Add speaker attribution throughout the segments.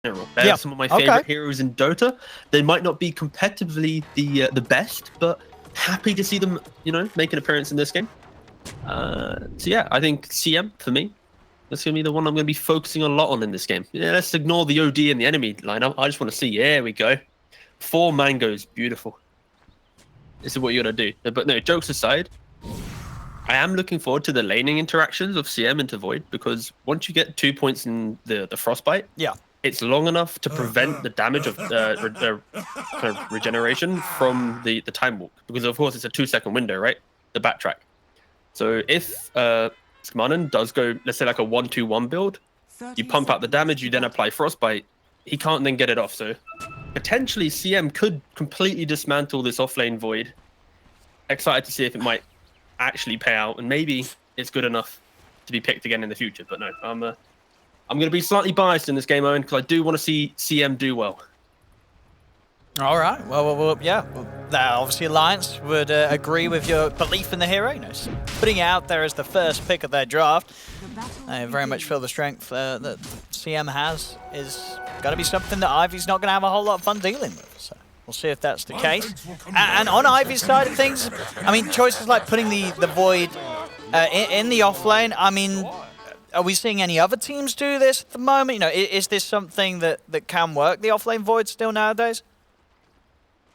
Speaker 1: general. They're some of my favorite heroes in Dota. They might not be competitively the best, but happy to see them, you know, make an appearance in this game. So yeah, I think CM for me, that's gonna be the one I'm gonna be focusing a lot on in this game. Yeah, let's ignore the OD and the enemy lineup. I just want to see. There we go. 4 mangoes, beautiful. This is what you gotta do. But no, jokes aside, I am looking forward to the laning interactions of CM into Void, because once you get 2 points in the frostbite, it's long enough to prevent the damage of kind of regeneration from the time walk, because of course it's a 2-second window, right? The backtrack. So if Skmanen does go, let's say like a 1-2-1 build, you pump out the damage, you then apply frostbite, he can't then get it off. So potentially CM could completely dismantle this offlane Void. Excited to see if it might actually pay out, and maybe it's good enough to be picked again in the future. But no, I'm going to be slightly biased in this game, Owen, because I do want to see CM do well.
Speaker 2: All right. Well, yeah. That obviously Alliance would agree with your belief in the hero. You know, putting it out there as the first pick of their draft. I very much feel the strength that CM has is going to be something that Ivy's not going to have a whole lot of fun dealing with. So we'll see if that's the case. And on Ivy's side of things, I mean, choices like putting the Void in the offlane, I mean, are we seeing any other teams do this at the moment? You know, is this something that can work, the offlane Void, still nowadays?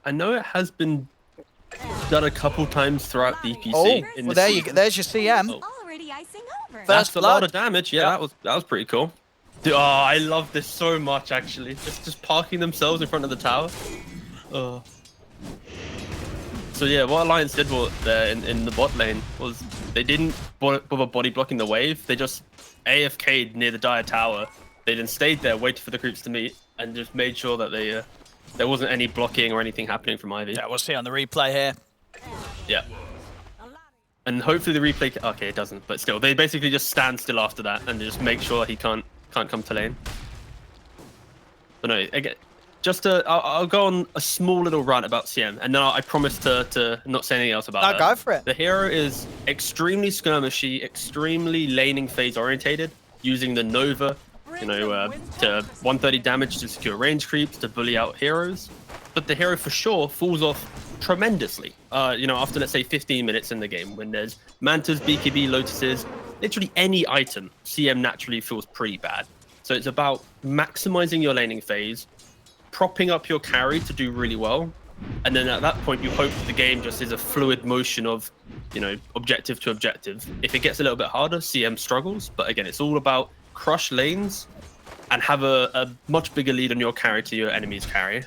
Speaker 1: I know it has been done a couple times throughout DPC.
Speaker 2: Oh, well, there's your CM.
Speaker 3: Already icing over.
Speaker 1: That's a lot of damage. Yeah, that was pretty cool. Dude, oh, I love this so much, actually. Just parking themselves in front of the tower. Oh. So yeah, what Alliance did in the bot lane was they didn't bother body blocking the wave. They just AFK'd near the Dire tower. They then stayed there, waited for the creeps to meet, and just made sure that they there wasn't any blocking or anything happening from Ivy.
Speaker 2: Yeah, we'll see on the replay here.
Speaker 1: Yeah. And hopefully the replay... Okay, it doesn't, but still. They basically just stand still after that and just make sure that he can't come to lane. But no, again, I'll go on a small little rant about CM, and then I promise to not say anything else about it.
Speaker 2: Go for it.
Speaker 1: The hero is extremely skirmishy, extremely laning phase orientated, using the Nova, you know, to 130 damage to secure range creeps, to bully out heroes. But the hero for sure falls off tremendously, you know, after let's say 15 minutes in the game, when there's Mantas, BKB, Lotuses, literally any item, CM naturally feels pretty bad. So it's about maximizing your laning phase, propping up your carry to do really well, and then at that point you hope the game just is a fluid motion of, you know, objective to objective. If it gets a little bit harder, CM struggles, but again, it's all about crush lanes and have a much bigger lead on your carry to your enemy's carry.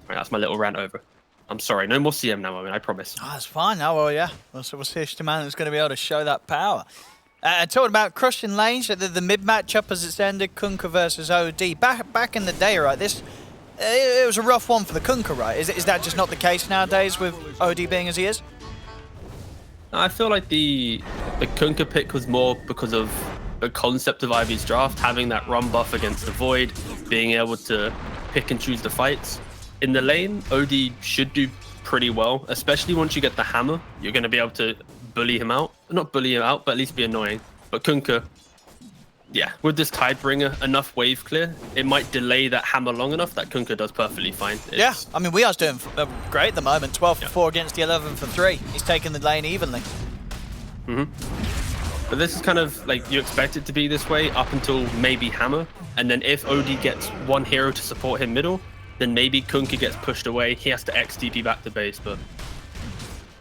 Speaker 1: Right, that's my little rant over. I'm sorry, no more CM now, I promise.
Speaker 2: Oh, that's fine. Oh, well, yeah. We'll see if Shtaman is going to be able to show that power. Talking about crushing lanes, the mid matchup as it's ended, Kunkka versus OD. Back in the day, right, it was a rough one for the Kunkka, right? Is that just not the case nowadays with OD being as he is?
Speaker 1: I feel like the Kunkka pick was more because of the concept of Ivy's draft, having that run buff against the Void, being able to pick and choose the fights. In the lane, OD should do pretty well, especially once you get the hammer. You're going to be able to bully him out. Not bully him out, but at least be annoying. But Kunkka, yeah, with this Tidebringer, enough wave clear, it might delay that hammer long enough that Kunkka does perfectly fine.
Speaker 2: Yeah, I mean, WEU's doing great at the moment. 12 for 4 against the 11 for 3. He's taking the lane evenly.
Speaker 1: But this is kind of like you expect it to be this way up until maybe hammer. And then if OD gets one hero to support him middle, then maybe Kunkka gets pushed away. He has to XTP back to base. But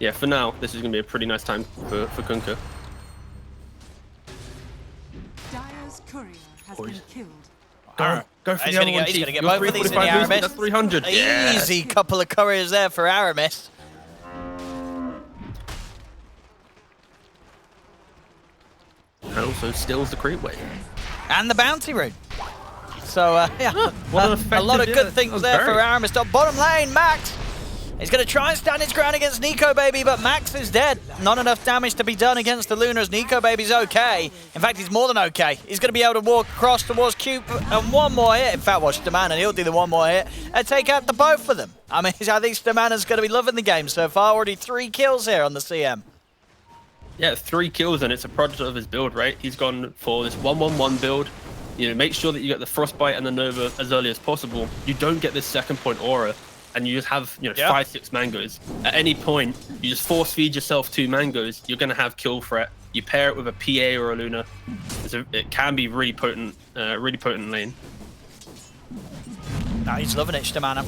Speaker 1: yeah, for now, this is going to be a pretty nice time for Kunkka.
Speaker 3: Dire's courier has been killed.
Speaker 1: Go for the other one,
Speaker 2: He's going to get
Speaker 1: Chief.
Speaker 2: both of these in the Aramis.
Speaker 1: That's 300.
Speaker 2: Easy couple of couriers there for Aramis.
Speaker 1: And also steals the creep wave.
Speaker 2: And the bounty rune. So, yeah,
Speaker 1: a
Speaker 2: lot of good things there for Aramis. Bottom lane, Max. He's going to try and stand his ground against Nico Baby, but Max is dead. Not enough damage to be done against the Lunas. Nico Baby's okay. In fact, he's more than okay. He's going to be able to walk across towards Cube and one more hit. In fact, watch Staman, and he'll do the one more hit and take out the both of them. I mean, I think Stamana's going to be loving the game so far. Already 3 kills here on the CM.
Speaker 1: Yeah, 3 kills, and it's a product of his build, right? He's gone for this 1-1-1 build. You know, make sure that you get the Frostbite and the Nova as early as possible. You don't get this second point aura, and you just have, you know, 5-6 mangoes. At any point, you just force feed yourself 2 mangoes. You're going to have kill threat. You pair it with a PA or a Luna. It can be really potent lane.
Speaker 2: No, he's loving it, Stamana.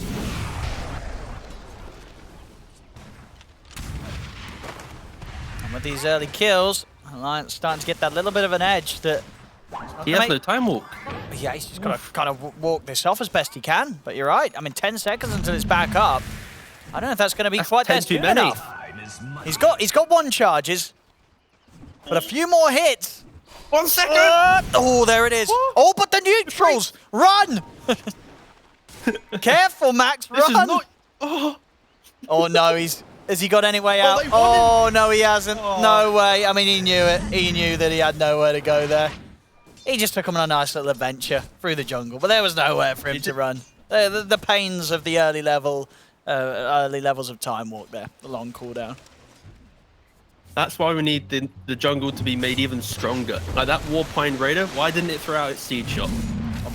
Speaker 2: And with these early kills, Alliance starting to get that little bit of an edge that...
Speaker 1: He has no time walk.
Speaker 2: Yeah, he's just got to kind of walk this off as best he can. But you're right. I mean, 10 seconds until it's back up. I don't know if that's going to be quite that soon enough. He's got 1 charges, but a few more hits.
Speaker 1: 1 second.
Speaker 2: Oh, there it is. Oh, but the neutrals. Run. Careful, Max. Run.
Speaker 1: This is not...
Speaker 2: Oh no, has he got any way out? Oh no, he hasn't. No way. I mean, he knew it. He knew that he had nowhere to go there. He just took him on a nice little adventure through the jungle, but there was nowhere for him to run. The pains of the early levels of time walk there, the long cooldown.
Speaker 1: That's why we need the jungle to be made even stronger. Like that Warpine Raider, why didn't it throw out its seed shot?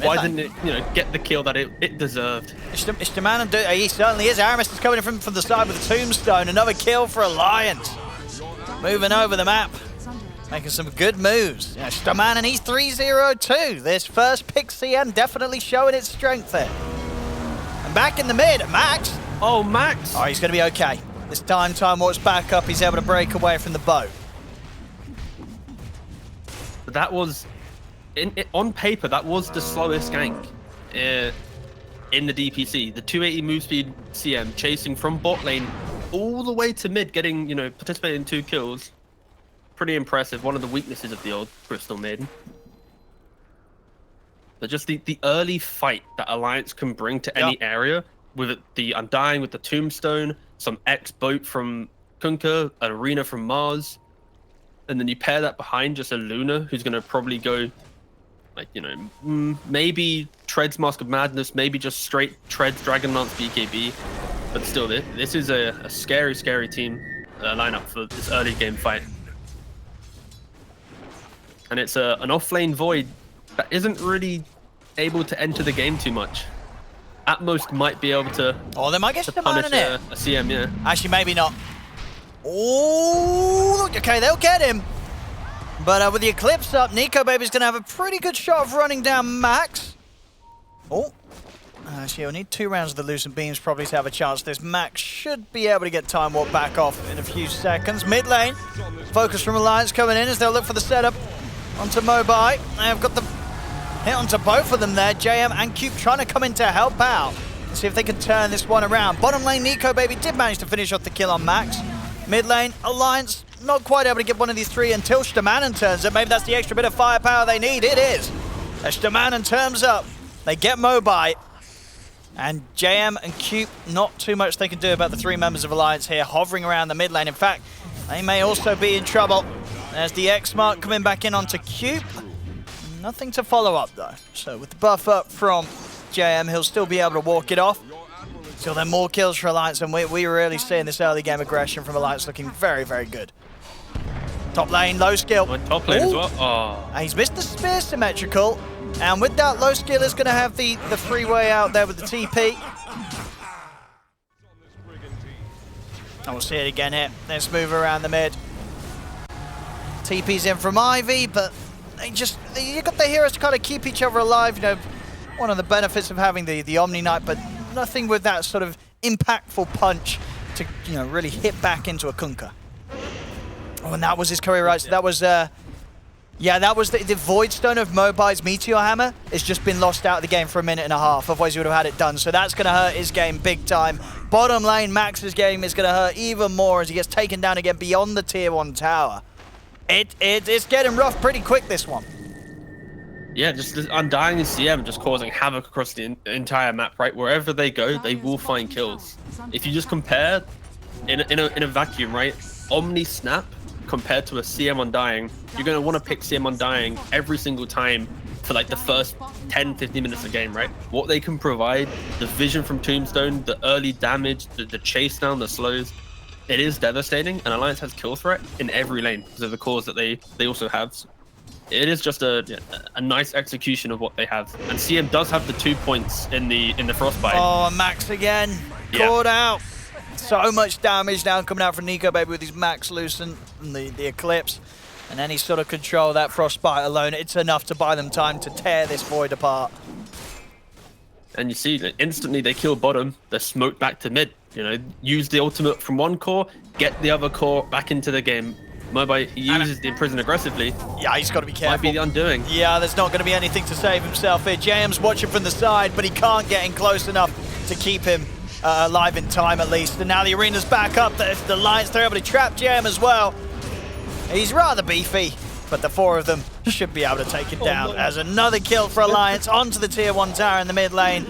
Speaker 1: Why didn't it, you know, get the kill that it deserved?
Speaker 2: It's the man, he certainly is. Aramis is coming in from the side with the Tombstone. Another kill for Alliance. Moving over the map. Making some good moves. Yeah, Staman, and he's 3-0-2. This first pick CM definitely showing its strength there. And back in the mid, Max.
Speaker 1: Oh, Max.
Speaker 2: Oh, he's going to be okay. This time walks back up. He's able to break away from the boat.
Speaker 1: But that was, on paper, that was the slowest gank in the DPC. The 280 move speed CM chasing from bot lane all the way to mid, getting, you know, participating in 2 kills. Pretty impressive. One of the weaknesses of the old Crystal Maiden. But just the early fight that Alliance can bring to any area, with the Undying, with the Tombstone, some X-Boat from Kunkka, an Arena from Mars, and then you pair that behind just a Luna who's going to probably go, like, you know, maybe Treads Mask of Madness, maybe just straight Treads Dragonlance BKB. But still, this is a scary, scary team lineup for this early game fight. And it's an off-lane Void that isn't really able to enter the game too much. At most, might be able to.
Speaker 2: Oh, they might get the
Speaker 1: punish
Speaker 2: man in it.
Speaker 1: A CM, yeah.
Speaker 2: Actually, maybe not. Oh, okay, they'll get him. But with the Eclipse up, Nico Baby's going to have a pretty good shot of running down Max. Oh, actually, he'll need 2 rounds of the Lucent Beams probably to have a chance. This Max should be able to get Time Warp back off in a few seconds. Mid lane, focus from Alliance coming in as they'll look for the setup onto Mobai. They've got the hit onto both of them there. JM and Cube trying to come in to help out. See if they can turn this one around. Bottom lane, Nico Baby did manage to finish off the kill on Max. Mid lane, Alliance not quite able to get one of these 3 until Stamanen turns up. Maybe that's the extra bit of firepower they need. It is. As Stamanen turns up, they get Mobai. And JM and Cube, not too much they can do about the 3 members of Alliance here, hovering around the mid lane. In fact, they may also be in trouble. There's the X mark coming back in onto Cube. Nothing to follow up though. So with the buff up from JM, he'll still be able to walk it off. Still then more kills for Alliance, and we were really seeing this early game aggression from Alliance looking very, very good. Top lane, low skill.
Speaker 1: Top lane as well. Oh.
Speaker 2: And he's missed the spear symmetrical. And with that, low skill is going to have the freeway out there with the TP. And we'll see it again here. Let's move around the mid. TP's in from Ivy, but you got the heroes to kind of keep each other alive. You know, one of the benefits of having the Omni Knight, but nothing with that sort of impactful punch to, you know, really hit back into a Kunkka. Oh, and that was his career, right? So that was, yeah, that was the Void Stone of Mobai's Meteor Hammer. It's just been lost out of the game for a minute and a half. Otherwise, he would have had it done. So that's going to hurt his game big time. Bottom lane, Max's game is going to hurt even more as he gets taken down again beyond the tier 1 tower. It's getting rough pretty quick, this one.
Speaker 1: Yeah, just this Undying and CM just causing havoc across the entire map, right? Wherever they go, they will find kills. If you just compare in a vacuum, right? Omni Snap compared to a CM Undying, you're going to want to pick CM Undying every single time for like the first 10-15 minutes of the game, right? What they can provide, the vision from Tombstone, the early damage, the chase down, the slows, it is devastating, and Alliance has kill threat in every lane because of the cores that they also have. it is just a nice execution of what they have. And CM does have the 2 points in the frostbite.
Speaker 2: Oh, Max again, caught out. So much damage now coming out from Nico Baby with his Max Lucent and the Eclipse. And any sort of control, that frostbite alone, it's enough to buy them time to tear this Void apart.
Speaker 1: And you see that instantly they kill bottom, they're smoked back to mid. You know, use the ultimate from one core, get the other core back into the game. Mobile, he uses the Imprison aggressively.
Speaker 2: Yeah, he's got to be careful.
Speaker 1: Might be the undoing.
Speaker 2: Yeah, there's not going to be anything to save himself here. JM's watching from the side, but he can't get in close enough to keep him alive in time at least. And now the arena's back up. The Lions, they're able to trap JM as well. He's rather beefy, but the four of them should be able to take it down. As another kill for Alliance onto the tier 1 tower in the mid lane.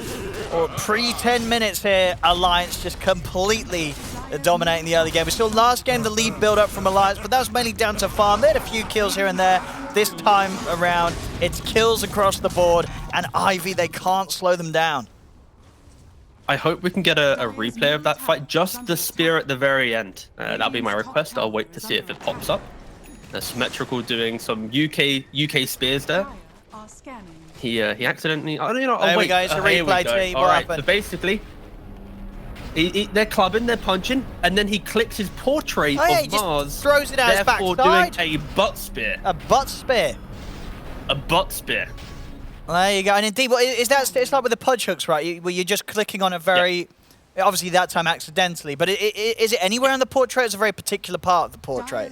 Speaker 2: Or pre-10 minutes here, Alliance just completely dominating the early game. We saw last game the lead build up from Alliance, but that was mainly down to farm. They had a few kills here and there. This time around, it's kills across the board, and Ivy, they can't slow them down.
Speaker 1: I hope we can get a replay of that fight. Just the spear at the very end. That'll be my request. I'll wait to see if it pops up. Symmetrical doing some UK spears there. He accidentally. Oh, you know.
Speaker 2: There we go. It's a replay team. What happened?
Speaker 1: So basically, they're clubbing, they're punching, and then he clicks his portrait of Mars.
Speaker 2: Just throws it out his backside.
Speaker 1: Therefore, doing a butt spear.
Speaker 2: A butt spear.
Speaker 1: A butt spear.
Speaker 2: There you go. And indeed, is that? It's like with the pudge hooks, right? Where you're just clicking on it very. Yeah. Obviously, that time accidentally, but is it anywhere on the portrait? It's a very particular part of the portrait.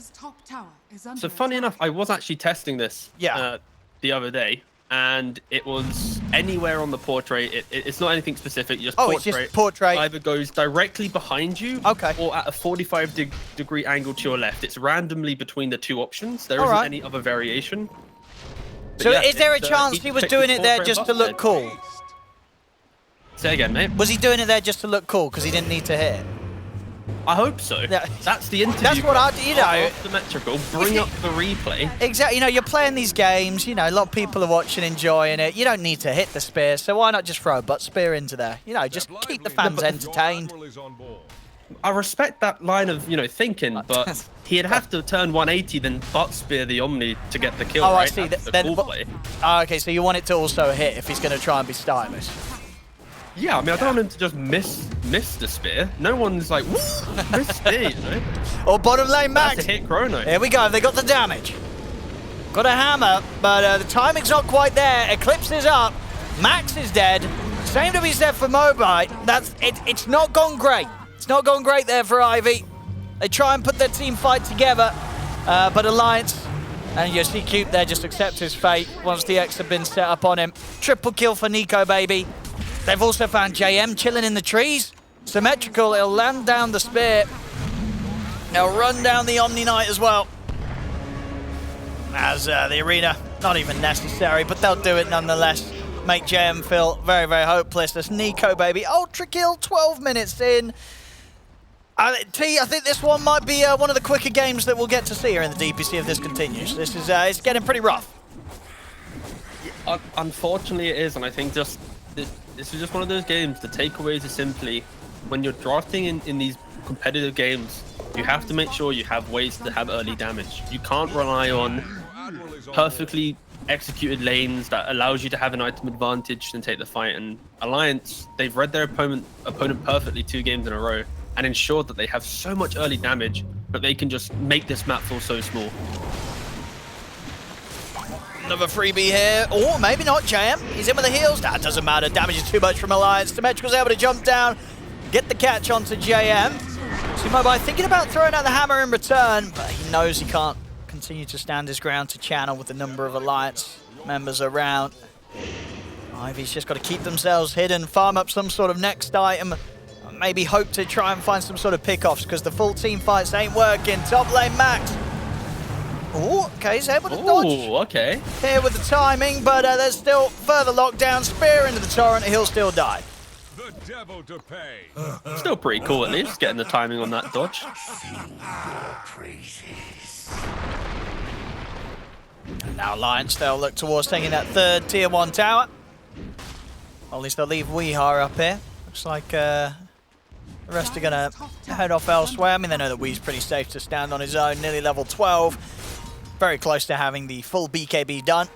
Speaker 1: So funny enough, I was actually testing this the other day, and it was anywhere on the portrait. It's not anything specific. Just portrait.
Speaker 2: It's just portrait.
Speaker 1: Either goes directly behind you, or at a 45-degree angle to your left. It's randomly between the two options. There isn't any other variation. But
Speaker 2: so is there a chance he was doing it there just to look cool?
Speaker 1: Say again, mate.
Speaker 2: Was he doing it there just to look cool because he didn't need to hit?
Speaker 1: I hope so. Yeah. That's the interview.
Speaker 2: That's what you know.
Speaker 1: Symmetrical, bring up the replay.
Speaker 2: Exactly. You know, you're playing these games. You know, a lot of people are watching, enjoying it. You don't need to hit the spear, so why not just throw a butt spear into there? You know, just keep the fans entertained.
Speaker 1: I respect that line of thinking, but he'd have to turn 180 then butt spear the Omni to get the kill.
Speaker 2: Oh,
Speaker 1: right?
Speaker 2: I see.
Speaker 1: That's cool play.
Speaker 2: Oh, okay, so you want it to also hit if he's going to try and be stylish.
Speaker 1: Yeah, I mean, I don't want him to just miss the spear. No one's like, miss spear, you know?
Speaker 2: Or bottom lane Max.
Speaker 1: That's a hit chrono.
Speaker 2: Here we go. They got the damage. Got a hammer, but the timing's not quite there. Eclipse is up. Max is dead. Same to be said for Mobite. It's not gone great. It's not gone great there for Ivy. They try and put their team fight together, but Alliance and you see Cube there just accept his fate once the X have been set up on him. Triple kill for Nico Baby. They've also found JM chilling in the trees. Symmetrical, he'll land down the spear. They'll run down the Omni Knight as well. As the arena, not even necessary, but they'll do it nonetheless. Make JM feel very, very hopeless. As Nico Baby, ultra kill, 12 minutes in. T, I think this one might be one of the quicker games that we'll get to see here in the DPC if this continues. This is it's getting pretty rough.
Speaker 1: Unfortunately, it is, and I think this is just one of those games. The takeaways are simply, when you're drafting in these competitive games, you have to make sure you have ways to have early damage. You can't rely on perfectly executed lanes that allows you to have an item advantage and take the fight. And Alliance, they've read their opponent perfectly 2 games in a row and ensured that they have so much early damage that they can just make this map feel so small.
Speaker 2: Another freebie here. Oh, maybe not, JM. He's in with the heals. That doesn't matter. Damage is too much from Alliance. Symmetrical's able to jump down, get the catch onto JM. So Mobile thinking about throwing out the hammer in return, but he knows he can't continue to stand his ground to channel with the number of Alliance members around. Ivy's just got to keep themselves hidden, farm up some sort of next item, maybe hope to try and find some sort of pickoffs because the full team fights ain't working. Top lane Max. Oh, okay, he's able to dodge.
Speaker 1: Okay.
Speaker 2: Here with the timing, but there's still further lockdown. Spear into the torrent, he'll still die.
Speaker 4: The devil to pay.
Speaker 1: Still pretty cool at least, getting the timing on that dodge.
Speaker 2: And now Alliance, they'll look towards taking that third tier 1 tower. Or at least they'll leave Weehar up here. Looks like the rest are going to head off elsewhere. I mean, they know that Wee's pretty safe to stand on his own, nearly level 12. very close to having the full BKB done.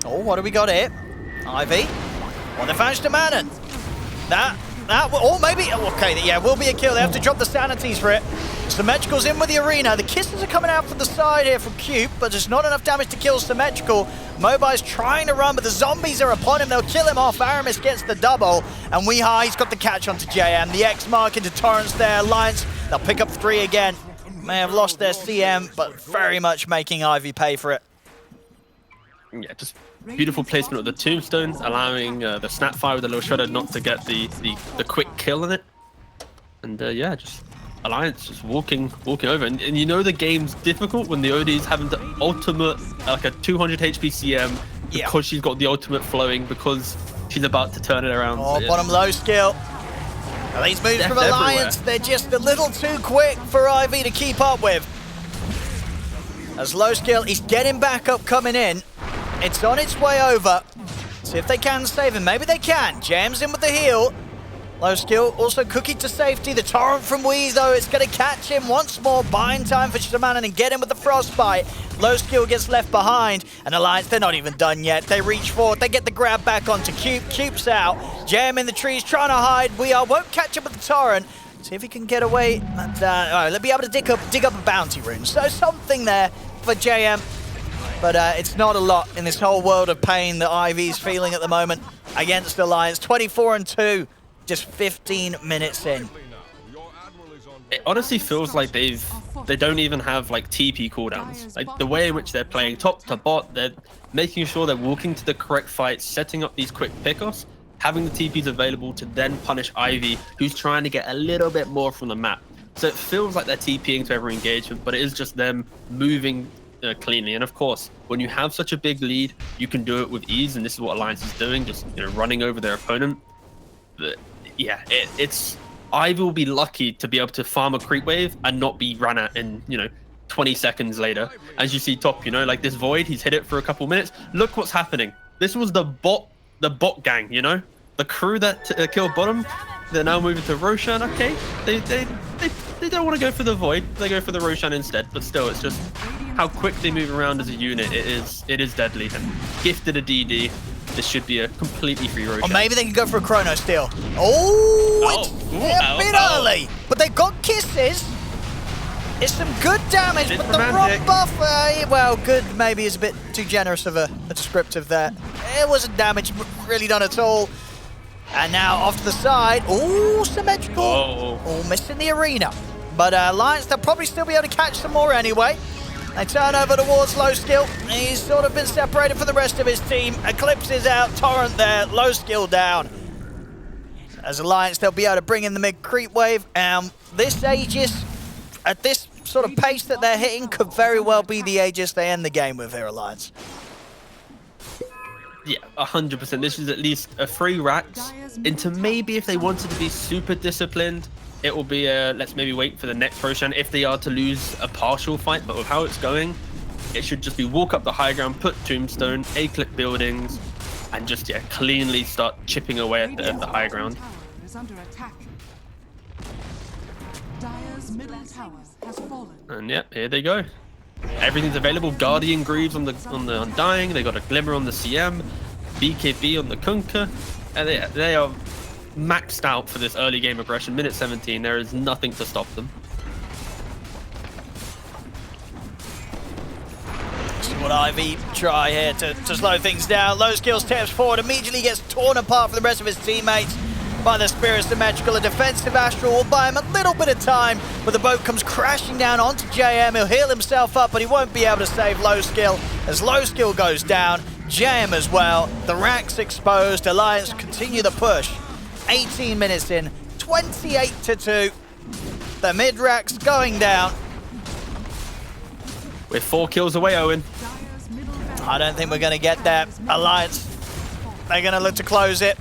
Speaker 2: Oh, what do we got here? Ivy. Well, they managed to man it. Or maybe, okay, yeah, will be a kill. They have to drop the sanities for it. Symmetrical's in with the arena. The kisses are coming out from the side here from Cube, but there's not enough damage to kill Symmetrical. Mobi's trying to run, but the zombies are upon him. They'll kill him off. Aramis gets the double, and he's got the catch onto JM. The X mark into Torrents there. Alliance, they'll pick up 3 again. May have lost their CM, but very much making Ivy pay for it.
Speaker 1: Yeah, just beautiful placement of the tombstone, allowing the Snapfire with the little shredder not to get the quick kill in it. And yeah, just Alliance just walking over. And you know the game's difficult when the OD's having to ultimate like a 200 HP CM because she's got the ultimate flowing because she's about to turn it around.
Speaker 2: Oh,
Speaker 1: so, yeah.
Speaker 2: bottom low skill. Well, these moves from Alliance, they're just a little too quick for Ivy to keep up with. As low skill, he's getting back up coming in. It's on its way over. See if they can save him. Maybe they can. Jams in with the heal. Low skill, also Cookie to safety. The torrent from WEU, though, it's going to catch him once more. Buying time for Shamanan and get him with the frostbite. Low skill gets left behind. And Alliance, they're not even done yet. They reach forward. They get the grab back onto Cube. Cube's out. Jam in the trees, trying to hide. WEU won't catch him with the torrent. See if he can get away. And, all right, they'll be able to dig up a bounty rune. So something there for JM. But it's not a lot in this whole world of pain that Ivy's feeling at the moment against Alliance. 24-2, just 15 minutes in.
Speaker 1: It honestly feels like they don't even have like TP cooldowns. Like the way in which they're playing top to bot, they're making sure they're walking to the correct fights, setting up these quick pickoffs, having the TPs available to then punish Ivy, who's trying to get a little bit more from the map. So it feels like they're TPing to every engagement, but it is just them moving cleanly. And of course, when you have such a big lead, you can do it with ease, and this is what Alliance is doing, just running over their opponent. But yeah, it's Ivy will be lucky to be able to farm a creep wave and not be ran at in 20 seconds later. As you see top, like this Void, he's hit it for a couple minutes. Look what's happening. This was the bot gang, the crew that killed bottom. They're now moving to Roshan. Okay, they don't want to go for the Void. They go for the Roshan instead. But still, it's just how quick they move around as a unit. It is deadly. And gifted a DD, this should be a completely free Roshan.
Speaker 2: Or maybe they can go for a Chrono steal. It's a bit early, but they've got kisses. It's some good damage, but the rock buff, well, good maybe is a bit too generous of a descriptive there. It wasn't damage really done at all. And now off to the side. Ooh, Symmetrical. Oh, missing the arena. But Alliance, they'll probably still be able to catch some more anyway. They turn over towards low skill. He's sort of been separated from the rest of his team. Eclipse is out, Torrent there, low skill down. As Alliance, they'll be able to bring in the mid creep wave. This Aegis, at this sort of pace that they're hitting, could very well be the Aegis they end the game with here, Alliance.
Speaker 1: Yeah, 100%. This is at least a 3 racks into maybe if they wanted to be super disciplined, it will be let's maybe wait for the next Roshan if they are to lose a partial fight. But with how it's going, it should just be walk up the high ground, put tombstone, A-clip buildings, and just cleanly start chipping away at the high ground. And yeah, here they go. Everything's available. Guardian Greaves on the Undying. They got a Glimmer on the CM, BKB on the Kunkka, and they are maxed out for this early game aggression. Minute 17. There is nothing to stop them.
Speaker 2: See what Ivy try here to slow things down. Low skill steps forward, immediately gets torn apart from the rest of his teammates by the Spirit Symmetrical. A defensive Astral will buy him a little bit of time, but the boat comes crashing down onto JM. He'll heal himself up, but he won't be able to save low skill. As low skill goes down, JM as well. The rack's exposed. Alliance continue the push. 18 minutes in, 28-2. The mid rack's going down.
Speaker 1: We're 4 kills away, Owen.
Speaker 2: I don't think we're going to get that. Alliance, they're going to look to close it.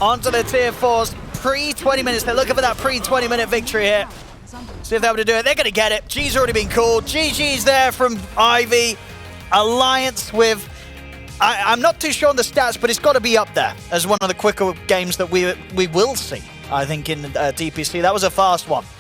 Speaker 2: Onto the tier 4s, pre-20 minutes. They're looking for that pre-20 minute victory here. See if they're able to do it. They're going to get it. G's already been called. GG's there from Ivy. Alliance with, I'm not too sure on the stats, but it's got to be up there as one of the quicker games that we will see I think, in DPC. That was a fast one.